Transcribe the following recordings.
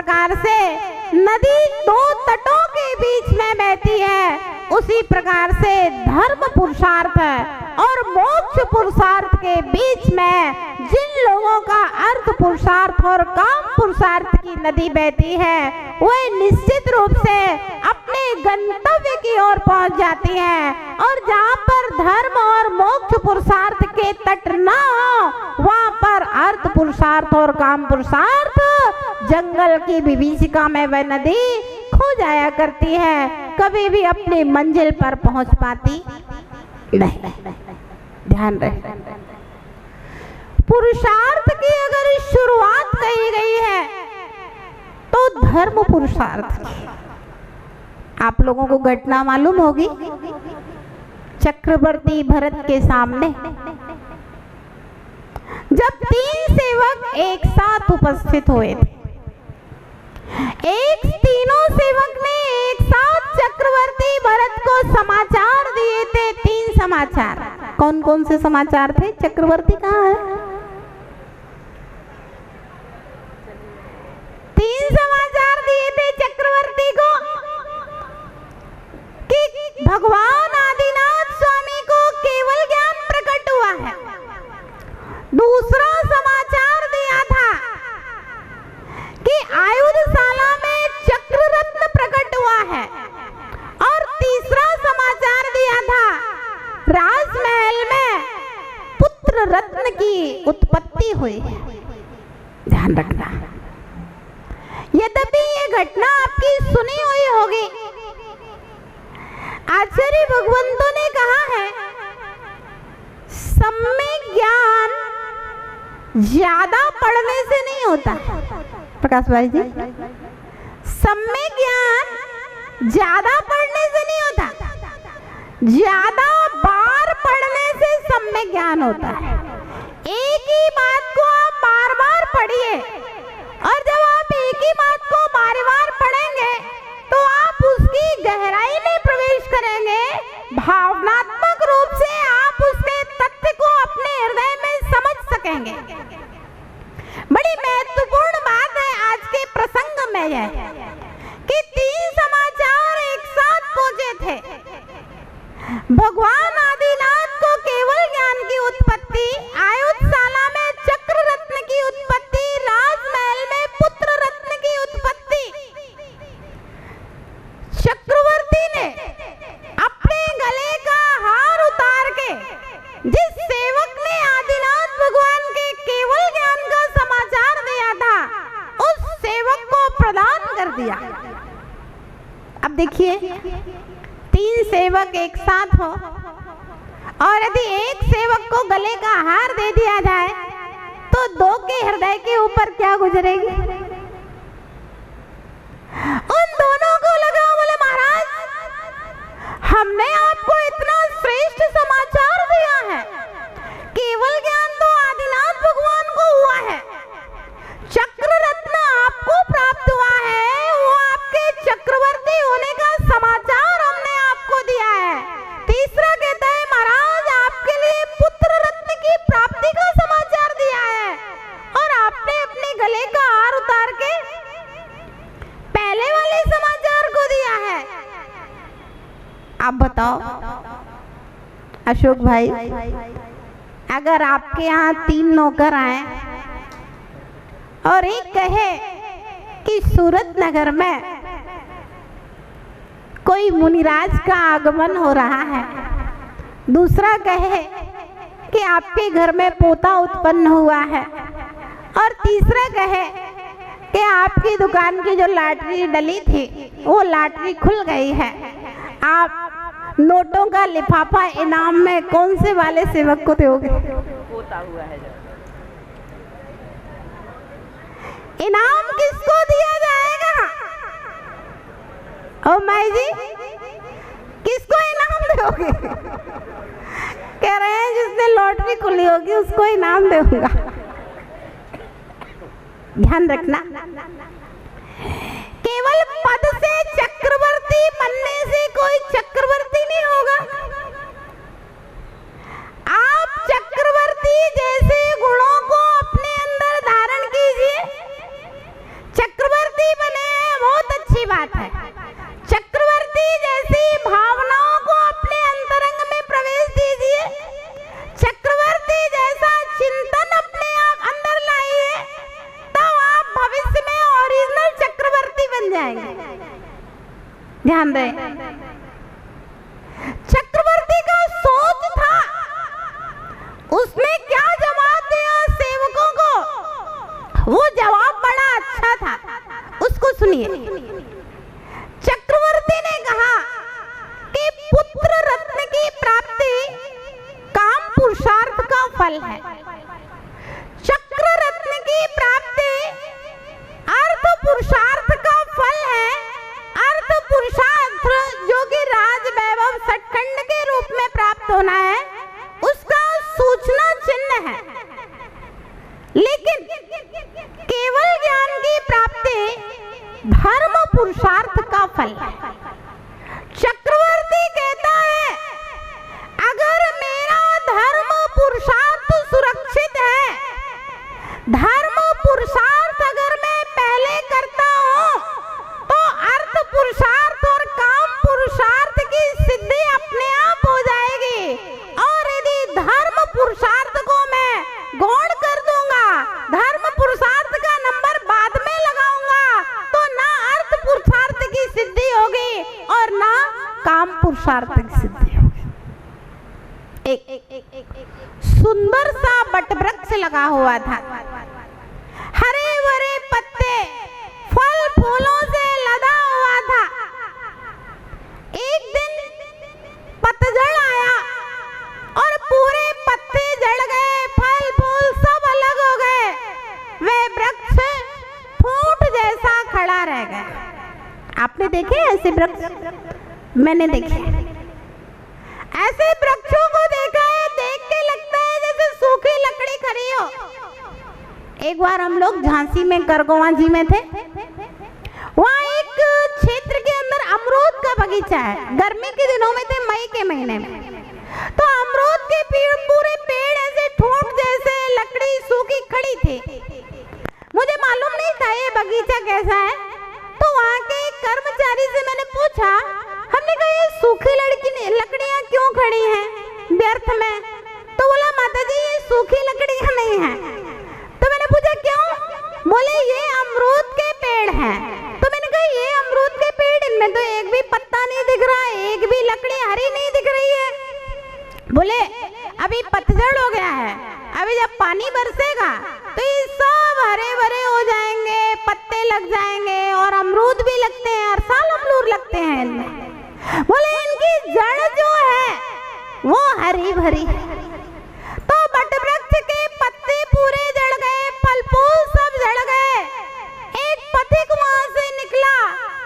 प्रकार से नदी दो तटों के बीच में बहती है, उसी प्रकार से धर्म पुरुषार्थ और मोक्ष पुरुषार्थ के बीच में जिन लोगों का अर्थ पुरुषार्थ और काम पुरुषार्थ की नदी बहती है, वे निश्चित रूप से अपने गंतव्य की ओर पहुंच जाती है। और जहाँ पर धर्म और मोक्ष पुरुषार्थ के तट ना हो, वहाँ पर अर्थ पुरुषार्थ और काम पुरुषार्थ जंगल की विभीषिका में वह नदी खो जाया करती है, कभी भी अपनी मंजिल पर पहुंच पाती नहीं। ध्यान रहे, पुरुषार्थ की अगर शुरुआत कही गई है तो धर्म पुरुषार्थ। आप लोगों को घटना मालूम होगी, चक्रवर्ती भरत के सामने जब 3 सेवक एक साथ उपस्थित हुए थे, तीनों सेवक ने एक साथ चक्रवर्ती भरत को समाचार दिए थे। 3 समाचार। कौन कौन से समाचार थे? चक्रवर्ती कहाँ है? 3 समाचार दिए थे चक्रवर्ती को कि भगवान आदिनाथ स्वामी को केवल ज्ञान प्रकट हुआ है। दूसरा समाचार दिया था कि आयुधशाला में चक्र रत्न प्रकट हुआ है। और तीसरा समाचार दिया था राजमहल में पुत्र रत्न की उत्पत्ति हुई है। ध्यान रखना, यद्यपि ये घटना आपकी सुनी हुई होगी, आचार्य भगवंतों ने कहा है सम्यक ज्ञान ज्यादा पढ़ने से नहीं होता। प्रकाश भाई जी, सम्यक ज्ञान ज्यादा पढ़ने से नहीं होता, ज्यादा बार पढ़ने से सम्यक ज्ञान होता है। एक ही बात को आप बार बार पढ़िए, और जब आप एक ही बात को बार बार पढ़ेंगे तो आप उसकी गहराई में प्रवेश करेंगे। भावनात्मक रूप से आप उसके तथ्य को अपने हृदय में समझ सकेंगे। बड़ी महत्वपूर्ण बात है आज के प्रसंग में यह कि 3 समाचार एक साथ पहुंचे थे। भगवान आदिनाथ को केवल ज्ञान की उत्पत्ति, आयुधशाला में चक्र रत्न की उत्पत्ति, राजमहल में पुत्र रत्न की उत्पत्ति। चक्रवर्ती ने अपने गले का हार उतार के जिस सेवक ने आदिनाथ भगवान के केवल ज्ञान का समाचार दिया था, उस सेवक को प्रदान कर दिया। अब देखिए, 3 सेवक एक साथ हो और यदि एक सेवक को गले का हार दे दिया जाए तो 2 के हृदय के ऊपर क्या गुजरेगी? उन दोनों को लगा, बोले महाराज हमने आपको इतना श्रेष्ठ समाचार दिया है, केवल ज्ञान तो आदिनाथ भगवान को हुआ है, चक्र रत्न आपको प्राप्त हुआ है, वो आपके चक्रवर्ती होने का समाचार हमने आपको दिया है। तीसरा कहता है महाराज आपके लिए पुत्र रत्न की प्राप्ति का समाचार दिया है, और आपने अपने गले का हार उतार के पहले वाले समाचार को दिया है। आप बताओ अशोक भाई, अगर आपके यहाँ 3 नौकर आए और एक कहे कि सूरत नगर में कोई मुनिराज का आगमन हो रहा है, दूसरा कहे कि आपके घर में पोता उत्पन्न हुआ है, और तीसरा कहे कि आपकी दुकान की जो लॉटरी डली थी वो लॉटरी खुल गई है, आप नोटों का लिफाफा इनाम में कौन से वाले सेवक को दोगे? पोता हुआ है। इनाम किसको दिया जाएगा? ओ माई जी, किसको इनाम दोगे? कह रहे हैं जिसने लॉटरी खुली होगी उसको इनाम दूंगा। ध्यान रखना, केवल पद से चक्रवर्ती बनने से कोई चक्रवर्ती नहीं होगा। आप चक्रवर्ती जैसे गुणों को अपने अंदर धारण कीजिए, चक्रवर्ती उसने क्या जवाब दिया सेवकों को? वो जवाब बड़ा अच्छा था, उसको सुनिए। चक्रवर्ती ने कहा कि पुत्र रत्न की प्राप्ति काम पुरुषार्थ का फल है। चक्र रत्न की प्राप्ति अर्थ पुरुषार्थ का फल है। अर्थ पुरुषार्थ जो कि राज वैभव सटखंड के रूप में प्राप्त होना है, उसका सूचना चिन्ह है। लेकिन केवल ज्ञान की प्राप्ति धर्म पुरुषार्थ का फल है। चक्रवर्ती कहता है अगर मेरा धर्म पुरुषार्थ सुरक्षित है, धर्म पुरुषार्थ अगर मैं पहले करता हूँ, तो अर्थ पुरुषार्थ और काम पुरुषार्थ की सिद्धि अपने आप हो जाएगी। और यदि धर्म पुरुषार्थ को मैं गौण कर दूंगा, धर्म पुरुषार्थ का नंबर बाद में लगाऊंगा, तो ना अर्थ पुरुषार्थ की सिद्धि होगी और ना काम पुरुषार्थ की सिद्धि होगी। एक सुंदर सा बट वृक्ष लगा हुआ था, हरे भरे पत्ते फल फूलों से लदा हुआ था। एक दिन पतझड़ आया और पूरे पत्ते झड़ गए, फल फूल सब अलग हो गए। वह वृक्ष फूट जैसा खड़ा रह गया। आपने देखे ऐसे वृक्ष? मैंने देखे ऐसे वृक्षों को देखा है, देख के लगता है जैसे सूखी लकड़ी खड़ी हो। एक बार हम लोग झांसी में करगोवा जी में थे। वहाँ एक क्षेत्र के अंदर अमरूद का बगीचा है। गर्मी के दिनों में थे, मई के महीने में। तो अमरूद के पूरे पेड़ ऐसे ठोंठ जैसे लकड़ी सूखी खड़ी थी। मुझे मालूम नहीं था ये बगीचा कैसा है, तो वहाँ के एक कर्मचारी से मैंने पूछा। हमने कहा ये सूखी लकड़ियाँ क्यों खड़ी हैं व्यर्थ में? तो बोला माता जी ये सूखी लकड़ियाँ नहीं हैं। तो मैंने पूछा क्यों? बोले ये अमरूद के पेड़ हैं। तो मैंने कहा ये अमरूद के पेड़, इनमें तो एक भी पत्ता नहीं दिख रहा है, एक भी लकड़ी हरी नहीं दिख रही है। बोले अभी पतझड़ हो गया है, अभी जब पानी बरसेगा तो ये सब हरे भरे हो जाएंगे, पत्ते लग जाएंगे और अमरूद भी लगते हैं, हर साल अमरूद लगते हैं इनमें। बोले इनकी जड़ जो है वो हरी भरी है। तो बट वृक्ष के पत्ते पूरे जड़ गए, फल फूल सब जड़ गए। एक पथिक वहां से निकला,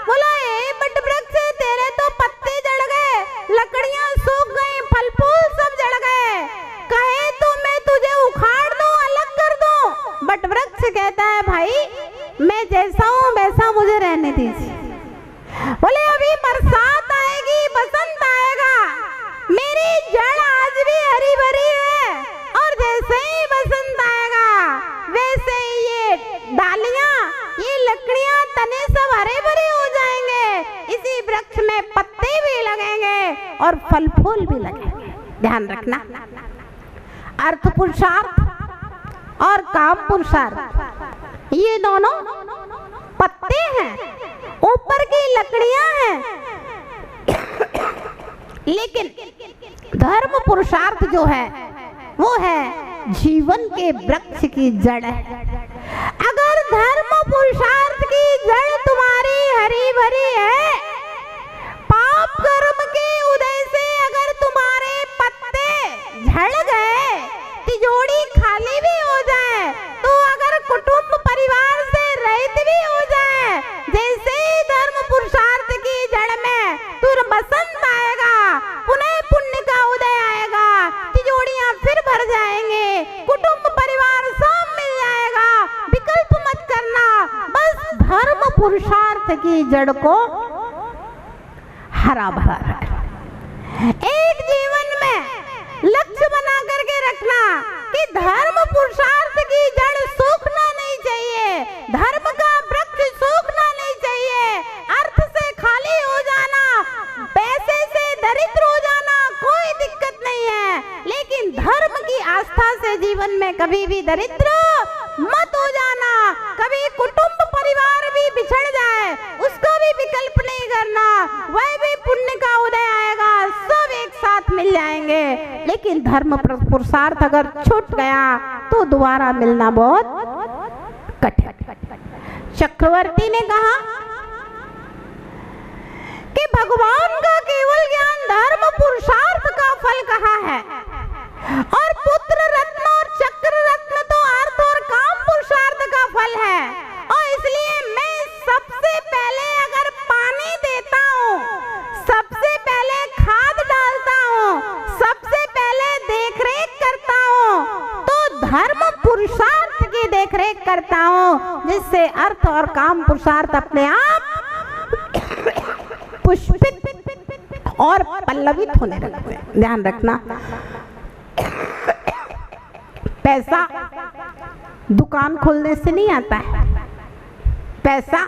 बोला ए बट वृक्ष तेरे तो पत्ते जड़ गए, लकड़ियां सूख गई, फल फूल सब जड़ गए, कहे तो मैं तुझे उखाड़ दूं, अलग कर दूं। बट वृक्ष कहता है भाई मैं जैसा हूँ वैसा मुझे रहने दीजिए। बोले अभी बरसात आएगी, बसंत आएगा, मेरी जड़ आज भी हरी भरी है और जैसे ही बसंत आएगा वैसे ही ये डालियां, ये लकड़ियां, तने सब हरे भरे हो जाएंगे। इसी वृक्ष में पत्ते भी लगेंगे और फल फूल भी लगेंगे। ध्यान रखना, अर्थ पुरुषार्थ और काम पुरुषार्थ ये दोनों पत्ते हैं, ऊपर की लकड़ियां हैं। लेकिन धर्म पुरुषार्थ जो है वो है जीवन के वृक्ष की जड़ है। अगर धर्म पुरुषार्थ की जड़ तुम्हारी हरी भरी है, पाप कर्म के उदय से अगर तुम्हारे पत्ते झड़ गए, तिजोरी खाली भी हो जाए, तो अगर कुटुंब परिवार से रहित भी हो जाए, जैसे ही धर्म पुरुषार्थ की जड़ में तुर बसंत आएगा, पुनः पुण्य का उदय आएगा, तिजोरियां फिर भर जाएंगे, कुटुंब परिवार सब मिल जाएगा। विकल्प मत करना, बस धर्म पुरुषार्थ की जड़ को हरा भरा रखना। एक जीवन में लक्ष्य बना करके रखना कि धर्म पुरुषार्थ की जड़ सूखना नहीं चाहिए, धर्म का वृक्ष सूखना नहीं चाहिए। अर्थ से खाली हो जाना, पैसे से दरिद्र हो जाना कोई दिक्कत नहीं है, लेकिन धर्म की आस्था से जीवन में कभी भी दरिद्र मत हो जाना, कभी कुटुंब परिवार भी भी बिछड़ जाए उसका भी विकल्प नहीं करना, वह भी पुण्य का उदय आएगा, सब एक साथ मिल जाएंगे। लेकिन धर्म पुरुषार्थ अगर छूट गया तो दोबारा मिलना बहुत कठिन। चक्रवर्ती ने कहा कि भगवान का केवल ज्ञान धर्म पुरुषार्थ का फल कहा है, और पुत्र रत्न और चक्र रत्न तो अर्थ और काम पुरुषार्थ का फल है। और इसलिए मैं सबसे पहले अगर पानी देता हूँ, सबसे पहले खाद डालता हूँ, सबसे पहले देखरेख करता हूँ, तो धर्म पुरुषार्थ की देखरेख करता हूँ, जिससे अर्थ और काम पुरुषार्थ अपने आप पुष्पित और पल्लवित होने लगते हैं। ध्यान रखना, पैसा दुकान खोलने से नहीं आता है, पैसा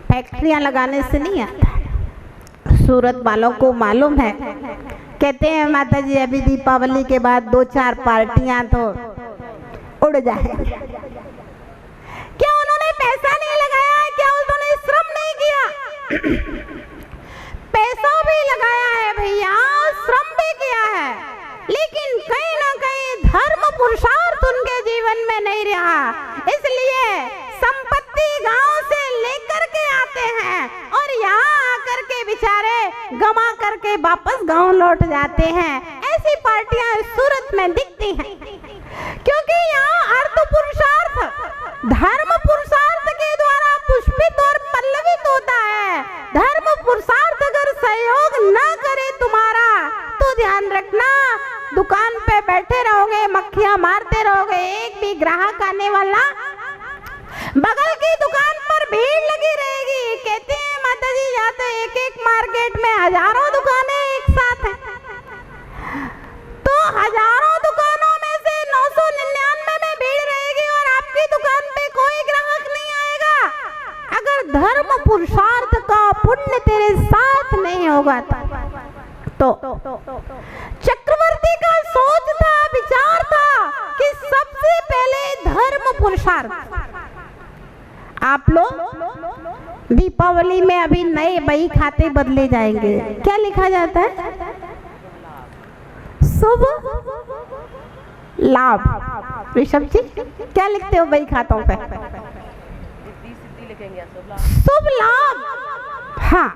फैक्ट्रियां लगाने से नहीं आता है। सूरत वालों को मालूम है, कहते हैं माता जी अभी दीपावली के बाद 2-4 पार्टियां तो उड़ जाएंगी। क्या उन्होंने पैसा नहीं लगाया? क्या उन्होंने श्रम नहीं किया? पैसा भी लगाया है भैया, श्रम भी किया है, लेकिन कहीं ना कहीं धर्म पुरुषार्थ उनके जीवन में नहीं रहा। इसलिए संपत्ति गांव से लेकर के आते हैं और यहाँ आकर के बेचारे गमा करके वापस गांव लौट जाते हैं। ऐसी पार्टियां सूरत में दिखती हैं, क्योंकि यहाँ अर्थ पुरुषार्थ धर्म पुरुषार्थ के द्वारा पुष्पित और पल्लवित होता है। धर्म पुरुषार्थ अगर सहयोग न करे तुम्हारा, तो ध्यान रखना दुकान पे बैठे रहोगे, मक्खियां मारते रहोगे, एक भी ग्राहक आने वाला, बगल की दुकान पर भीड़ लगी रहेगी। कहते हैं माता जी या तो एक मार्केट में हजारों दुकानें एक साथ हैं, तो हजारों दुकानों में से 999 में भीड़ रहेगी और आपकी दुकान पे कोई ग्राहक नहीं आएगा। अगर धर्म पुरुषार्थ का पुण्य तेरे साथ नहीं होगा तो चक्रवर्ती का सोच था, विचार था कि सबसे पहले धर्म पुरुषार्थ। आप लोग दीपावली में अभी नए बही खाते बदले जाएंगे, क्या लिखा जाता है? शुभ लाभ। ऋषभ जी क्या लिखते हो बही खातों पे? शुभ लाभ। हाँ,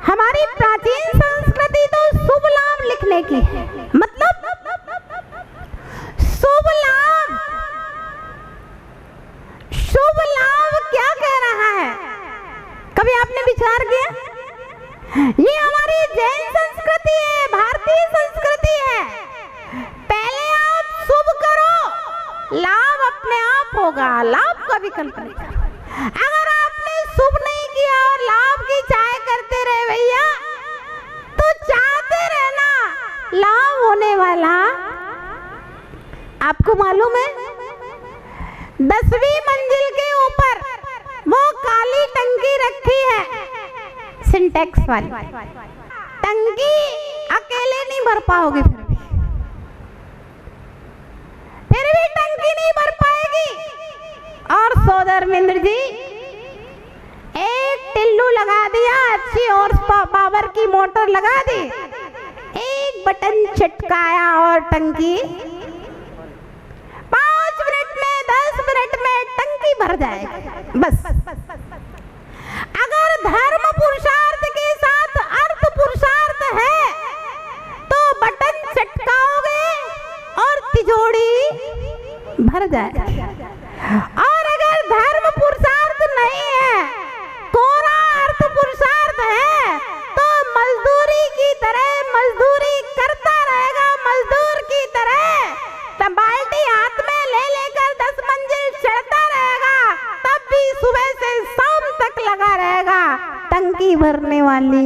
हमारी प्राचीन संस्कृति तो शुभ लाभ लिखने की है, मतलब शुभ लाभ। शुभ लाभ क्या कह रहा है? कभी आपने विचार किया? ये हमारी जैन संस्कृति है, भारतीय संस्कृति है। पहले आप शुभ करो, लाभ अपने आप होगा, लाभ का विकल्प नहीं। अगर आपने शुभ नहीं किया और लाभ की चाह करते रहे भैया, तो चाहते रहना, लाभ होने वाला। आपको मालूम है 10वीं मंजिल के ऊपर वो काली टंकी रखी है, सिंटेक्स वाली टंकी, अकेले नहीं भर पाओगे, फिर भी टंकी नहीं भर पाएगी। और सोदर मिंद्र जी एक टिल्लू लगा दिया, अच्छी और पावर की मोटर लगा दी, एक बटन चटकाया और टंकी 5 मिनट में 10 मिनट में टंकी भर जाएगी। बस अगर धर्म पुरुषार्थ के साथ अर्थ पुरुषार्थ है तो बटन चटकाओगे और तिजोरी भर जाएगी। और अगर धर्म पुरुषार्थ नहीं है, कोरा अर्थ पुरुषार्थ है, तो मजदूरी की तरह मजदूरी करता रहेगा, मजदूर की तरह तब बाल्टी हाथ में ले लेकर 10 मंजिल चढ़ता रहेगा, तब भी सुबह से शाम तक लगा रहेगा, टंकी भरने वाली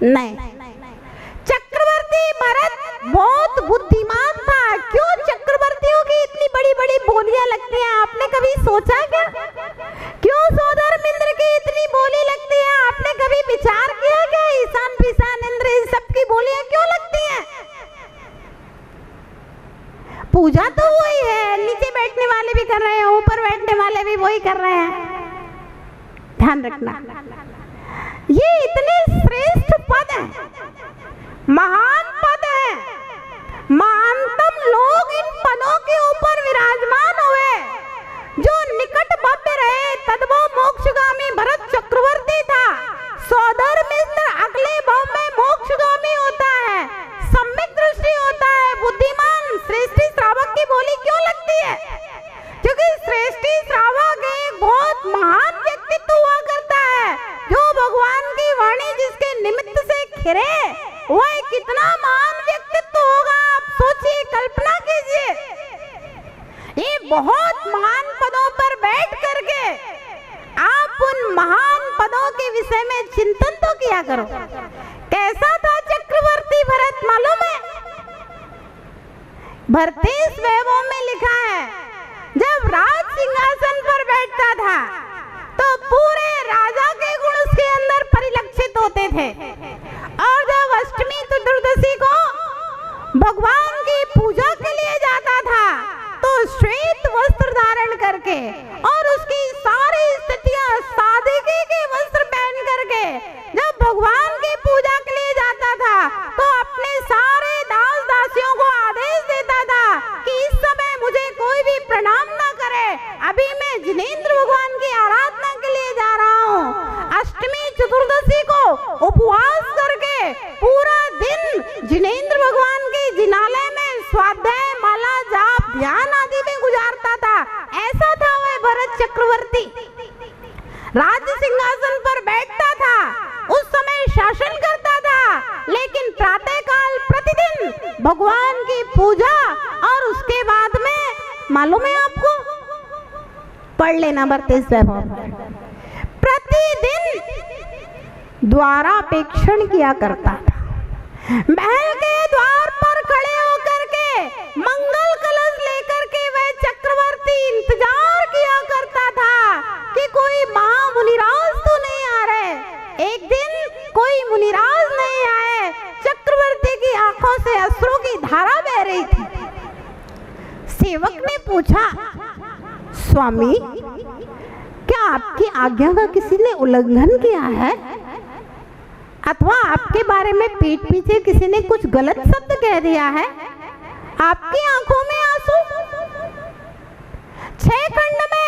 नहीं। चक्रवर्ती भरत बहुत बुद्धिमान था। क्यों चक्रवर्तियों की इतनी बड़ी बड़ी बोलियां लगती हैं, आपने कभी सोचा क्या? क्यों सोदर मिंद्र की इतनी बोली लगती है? आपने कभी विचार किया क्या? ईशान पिशान इंद्र इन सब की बोलियां क्यों लगती हैं? पूजा तो वही है, नीचे बैठने वाले भी कर रहे हैं, ऊपर बैठने करने वाले भी वही कर रहे हैं। ध्यान रखना, ये इतने श्रेष्ठ पद है, महान पद है, महानतम लोग इन पदों के ऊपर विराजमान हुए। जो निकट भव्य रहे तद्भो मोक्षगामी भरत चक्रवर्ती था। सौदर मित्र अगले भाव में मोक्षगामी होता है, सम्यक दृष्टि होता है, बुद्धिमान। सृष्टि श्रावक की बोली क्यों लगती है? क्योंकि सृष्टि श्रावक एक बहुत महान व्यक्तित्व हुआ करता है, जो भगवान की वाणी जिसके निमित्त से खिरे, वह कितना महान व्यक्तित्व होगा, आप सोचिए, कल्पना कीजिए। ये बहुत महान पदों पर बैठ करके आप उन महान पदों के विषय में चिंतन तो किया करो। कैसा था चक्रवर्ती भरत मालूम है? भरतेश वैभव में लिखा है, जब राज सिंहासन पर बैठता था तो पूरे राजा के गुण उसके अंदर परिलक्षित होते थे। और जब अष्टमी चतुर्दशी को भगवान की पूजा के लिए जाता था तो श्वेत वस्त्र धारण करके और उसकी सारी स्थितियां सादगी के वस्त्र पहन करके जब भगवान की पूजा के लिए जाता था तो अपने सारे दास दासियों को आदेश देता था कि इस समय मुझे कोई भी प्रणाम ना करे, अभी मैं जिनेंद्र भगवान की आराधना के लिए जा रहा हूँ। अष्टमी चतुर्दशी को उपवास करके पूरा दिन जिनेंद्र भगवान के जिनालय में स्वाध्याय, माला जाप, ध्यान आदि में गुजारता था। ऐसा था वह भरत चक्रवर्ती। राज्य सिंहासन पर बैठता था, उस समय शासन करता था, लेकिन प्रातः काल प्रतिदिन भगवान की पूजा और उसके बाद में मालूम है आपको, पढ़ लेना भरतेश वैभव, प्रतिदिन द्वारापेक्षण किया करता था। महल के द्वार पर खड़े होकर के मंगल कलश लेकर के वह चक्रवर्ती इंतजार किया करता था कि कोई महामुनिराज तो नहीं आ रहे। एक दिन कोई मुनिराज नहीं आए, चक्रवर्ती की आंखों से अश्रु की धारा बह रही थी। सेवक ने पूछा, स्वामी, क्या आपकी आज्ञा का किसी ने उल्लंघन किया है अथवा आपके बारे में पीठ पीछे किसी ने कुछ गलत शब्द कह दिया है? आपकी आंखों में आंसू, 6 खंड में